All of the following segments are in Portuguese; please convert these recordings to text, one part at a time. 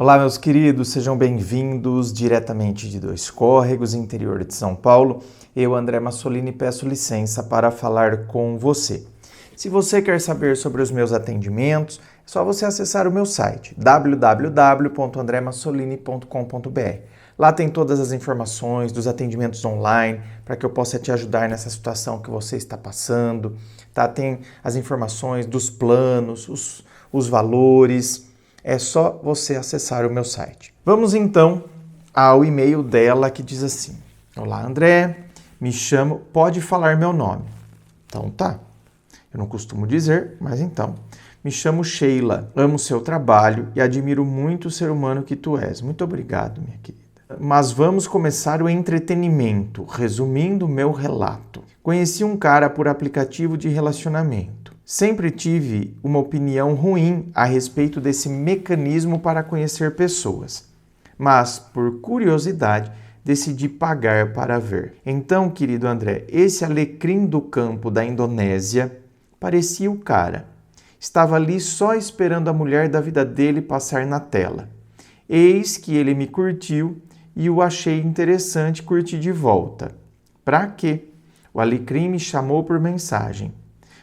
Olá, meus queridos, sejam bem-vindos diretamente de Dois Córregos, interior de São Paulo. Eu, André Massolini, peço licença para falar com você. Se você quer saber sobre os meus atendimentos, é só você acessar o meu site www.andremassolini.com.br. Lá tem todas as informações dos atendimentos online para que eu possa te ajudar nessa situação que você está passando. Tá? Tem as informações dos planos, os valores. É só você acessar o meu site. Vamos então ao e-mail dela que diz assim: Olá, André, me chamo, pode falar meu nome. Então tá. Eu não costumo dizer, mas então. Me chamo Sheila, amo seu trabalho e admiro muito o ser humano que tu és. Muito obrigado, minha querida. Mas vamos começar o entretenimento, resumindo o meu relato. Conheci um cara por aplicativo de relacionamento. Sempre tive uma opinião ruim a respeito desse mecanismo para conhecer pessoas. Mas, por curiosidade, decidi pagar para ver. Então, querido André, esse alecrim do campo da Indonésia parecia o cara. Estava ali só esperando a mulher da vida dele passar na tela. Eis que ele me curtiu e o achei interessante curtir de volta. Pra quê? O alecrim me chamou por mensagem.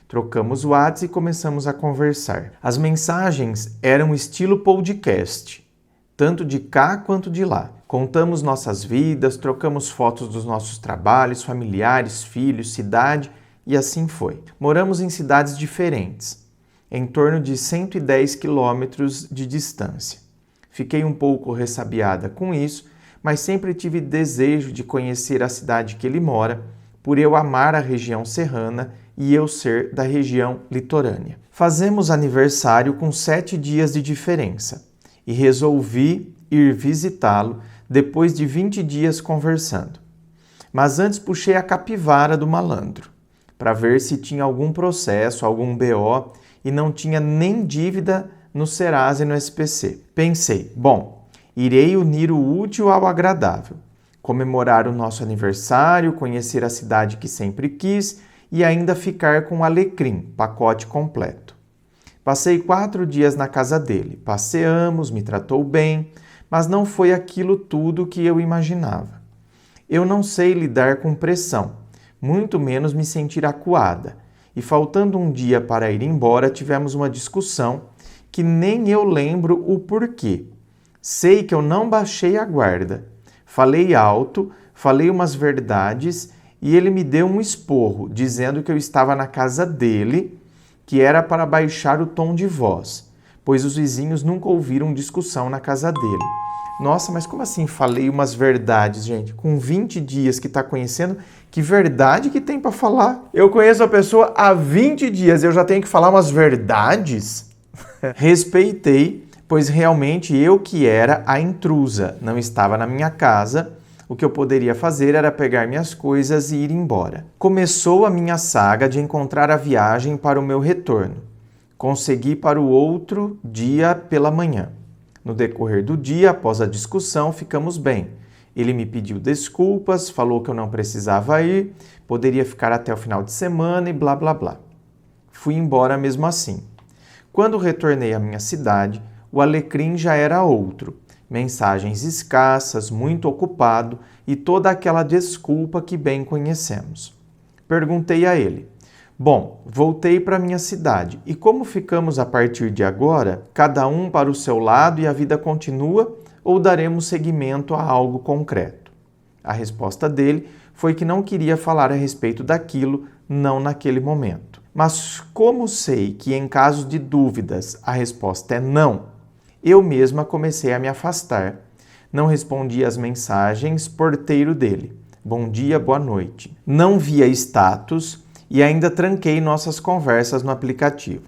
Trocamos o WhatsApp e começamos a conversar. As mensagens eram estilo podcast, tanto de cá quanto de lá. Contamos nossas vidas, trocamos fotos dos nossos trabalhos, familiares, filhos, cidade e assim foi. Moramos em cidades diferentes, em torno de 110 quilômetros de distância. Fiquei um pouco ressabiada com isso, mas sempre tive desejo de conhecer a cidade que ele mora, por eu amar a região serrana e eu ser da região litorânea. Fazemos aniversário com 7 dias de diferença e resolvi ir visitá-lo depois de 20 dias conversando. Mas antes puxei a capivara do malandro para ver se tinha algum processo, algum BO e não tinha nem dívida no Serasa e no SPC. Pensei, bom, irei unir o útil ao agradável, comemorar o nosso aniversário, conhecer a cidade que sempre quis e ainda ficar com o alecrim, pacote completo. Passei 4 dias na casa dele, passeamos, me tratou bem, mas não foi aquilo tudo que eu imaginava. Eu não sei lidar com pressão, muito menos me sentir acuada, e faltando um dia para ir embora, tivemos uma discussão que nem eu lembro o porquê. Sei que eu não baixei a guarda, falei alto, falei umas verdades e ele me deu um esporro, dizendo que eu estava na casa dele, que era para baixar o tom de voz, pois os vizinhos nunca ouviram discussão na casa dele. Nossa, mas como assim falei umas verdades, gente? Com 20 dias que está conhecendo, que verdade que tem para falar? Eu conheço a pessoa há 20 dias, eu já tenho que falar umas verdades? Respeitei, pois realmente eu que era a intrusa, não estava na minha casa. O que eu poderia fazer era pegar minhas coisas e ir embora. Começou a minha saga de encontrar a viagem para o meu retorno. Consegui para o outro dia pela manhã. No decorrer do dia, após a discussão, ficamos bem. Ele me pediu desculpas, falou que eu não precisava ir, poderia ficar até o final de semana e blá blá blá. Fui embora mesmo assim. Quando retornei à minha cidade, o alecrim já era outro. Mensagens escassas, muito ocupado e toda aquela desculpa que bem conhecemos. Perguntei a ele: bom, voltei para minha cidade e como ficamos a partir de agora? Cada um para o seu lado e a vida continua ou daremos seguimento a algo concreto? A resposta dele foi que não queria falar a respeito daquilo, não naquele momento. Mas como sei que em caso de dúvidas a resposta é não, eu mesma comecei a me afastar. Não respondia às mensagens porteiro dele. Bom dia, boa noite. Não via status e ainda tranquei nossas conversas no aplicativo.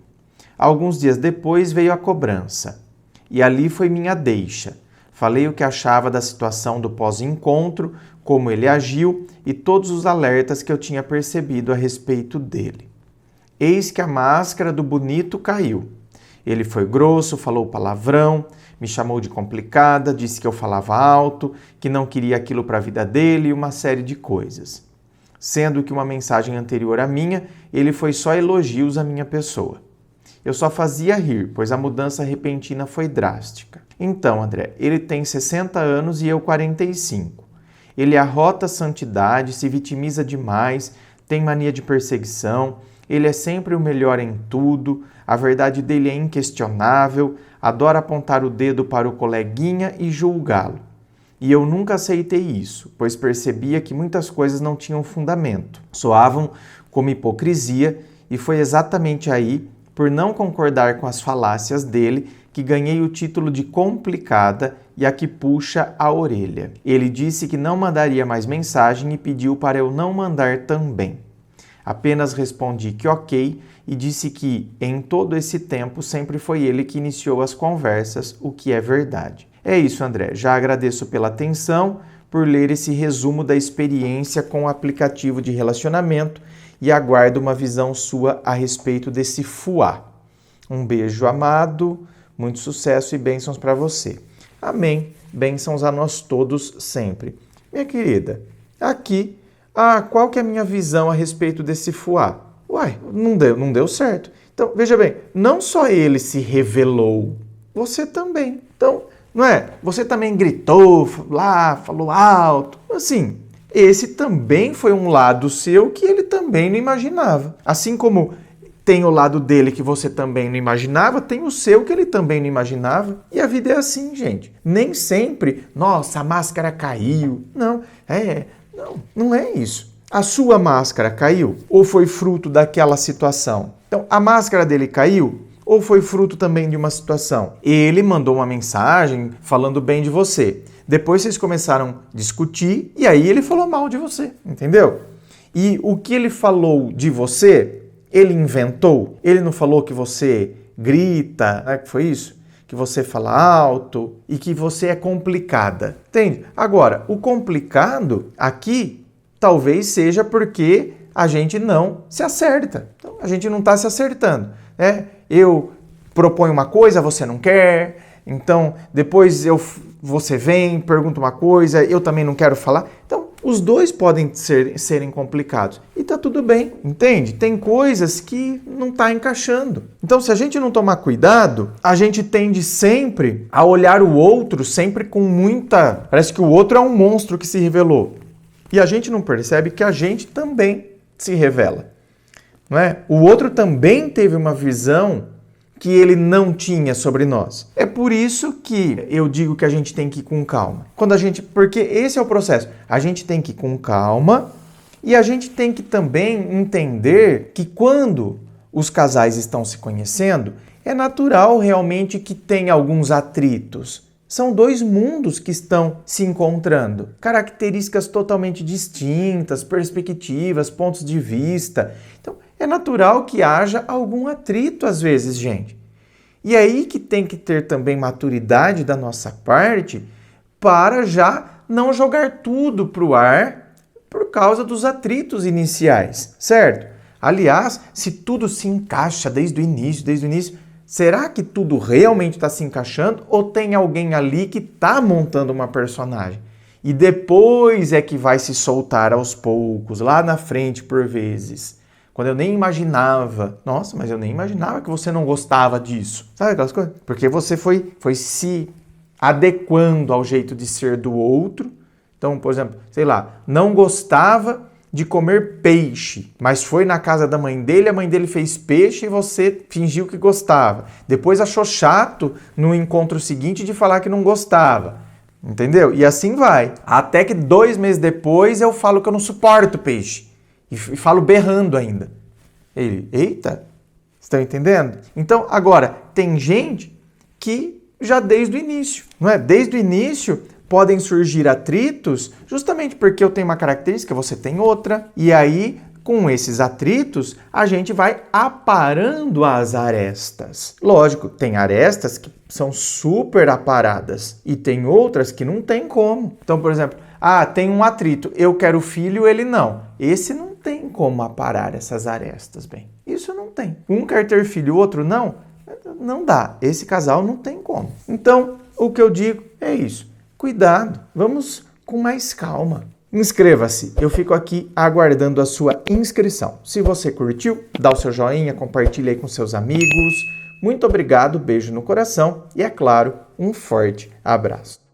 Alguns dias depois veio a cobrança. E ali foi minha deixa. Falei o que achava da situação do pós-encontro, como ele agiu e todos os alertas que eu tinha percebido a respeito dele. Eis que a máscara do bonito caiu. Ele foi grosso, falou palavrão, me chamou de complicada, disse que eu falava alto, que não queria aquilo para a vida dele e uma série de coisas. Sendo que uma mensagem anterior à minha, ele foi só elogios à minha pessoa. Eu só fazia rir, pois a mudança repentina foi drástica. Então, André, ele tem 60 anos e eu 45. Ele arrota a santidade, se vitimiza demais, tem mania de perseguição, ele é sempre o melhor em tudo, a verdade dele é inquestionável, adora apontar o dedo para o coleguinha e julgá-lo. E eu nunca aceitei isso, pois percebia que muitas coisas não tinham fundamento, soavam como hipocrisia, e foi exatamente aí, por não concordar com as falácias dele, que ganhei o título de complicada e a que puxa a orelha. Ele disse que não mandaria mais mensagem e pediu para eu não mandar também. Apenas respondi que ok e disse que, em todo esse tempo, sempre foi ele que iniciou as conversas, o que é verdade. É isso, André. Já agradeço pela atenção, por ler esse resumo da experiência com o aplicativo de relacionamento e aguardo uma visão sua a respeito desse fuá. Um beijo amado, muito sucesso e bênçãos para você. Amém. Bênçãos a nós todos sempre. Minha querida, aqui, qual que é a minha visão a respeito desse fuá? Uai, não deu certo. Então, veja bem, não só ele se revelou, você também. Então, não é? Você também gritou lá, falou alto. Assim, esse também foi um lado seu que ele também não imaginava. Assim como tem o lado dele que você também não imaginava, tem o seu que ele também não imaginava. E a vida é assim, gente. Nem sempre, nossa, a máscara caiu. Não é isso. A sua máscara caiu ou foi fruto daquela situação? Então, a máscara dele caiu ou foi fruto também de uma situação? Ele mandou uma mensagem falando bem de você. Depois vocês começaram a discutir e aí ele falou mal de você, entendeu? E o que ele falou de você, ele inventou? Ele não falou que você grita, né? Que foi isso? Que você fala alto e que você é complicada, entende? Agora, o complicado aqui talvez seja porque a gente não se acerta. Então, a gente não está se acertando, né? Eu proponho uma coisa, você não quer, então depois você vem, pergunta uma coisa, eu também não quero falar. Então, os dois podem serem complicados. E tá tudo bem, entende? Tem coisas que não tá encaixando. Então, se a gente não tomar cuidado, a gente tende sempre a olhar o outro sempre com muita... Parece que o outro é um monstro que se revelou. E a gente não percebe que a gente também se revela. Não é? O outro também teve uma visão que ele não tinha sobre nós. É por isso que eu digo que a gente tem que ir com calma. Porque esse é o processo. A gente tem que ir com calma e a gente tem que também entender que quando os casais estão se conhecendo, é natural realmente que tenha alguns atritos. São dois mundos que estão se encontrando. Características totalmente distintas, perspectivas, pontos de vista. Então, é natural que haja algum atrito às vezes, gente. E é aí que tem que ter também maturidade da nossa parte para já não jogar tudo para o ar por causa dos atritos iniciais, certo? Aliás, se tudo se encaixa desde o início, será que tudo realmente está se encaixando ou tem alguém ali que está montando uma personagem? E depois é que vai se soltar aos poucos, lá na frente por vezes. Quando eu nem imaginava, nossa, mas eu nem imaginava que você não gostava disso. Sabe aquelas coisas? Porque você foi se adequando ao jeito de ser do outro. Então, por exemplo, sei lá, não gostava de comer peixe, mas foi na casa da mãe dele, a mãe dele fez peixe e você fingiu que gostava. Depois achou chato no encontro seguinte de falar que não gostava. Entendeu? E assim vai. Até que 2 meses depois eu falo que eu não suporto peixe. E falo berrando ainda. Ele, eita, estão entendendo? Então, agora, tem gente que já desde o início, não é? Desde o início podem surgir atritos justamente porque eu tenho uma característica, você tem outra. E aí, com esses atritos, a gente vai aparando as arestas. Lógico, tem arestas que são super aparadas e tem outras que não tem como. Então, por exemplo, tem um atrito, eu quero filho, ele não. Esse não tem como aparar essas arestas, bem. Isso não tem. Um quer ter filho, o outro não? Não dá. Esse casal não tem como. Então, o que eu digo é isso. Cuidado, vamos com mais calma. Inscreva-se, eu fico aqui aguardando a sua inscrição. Se você curtiu, dá o seu joinha, compartilha aí com seus amigos. Muito obrigado, beijo no coração e, é claro, um forte abraço.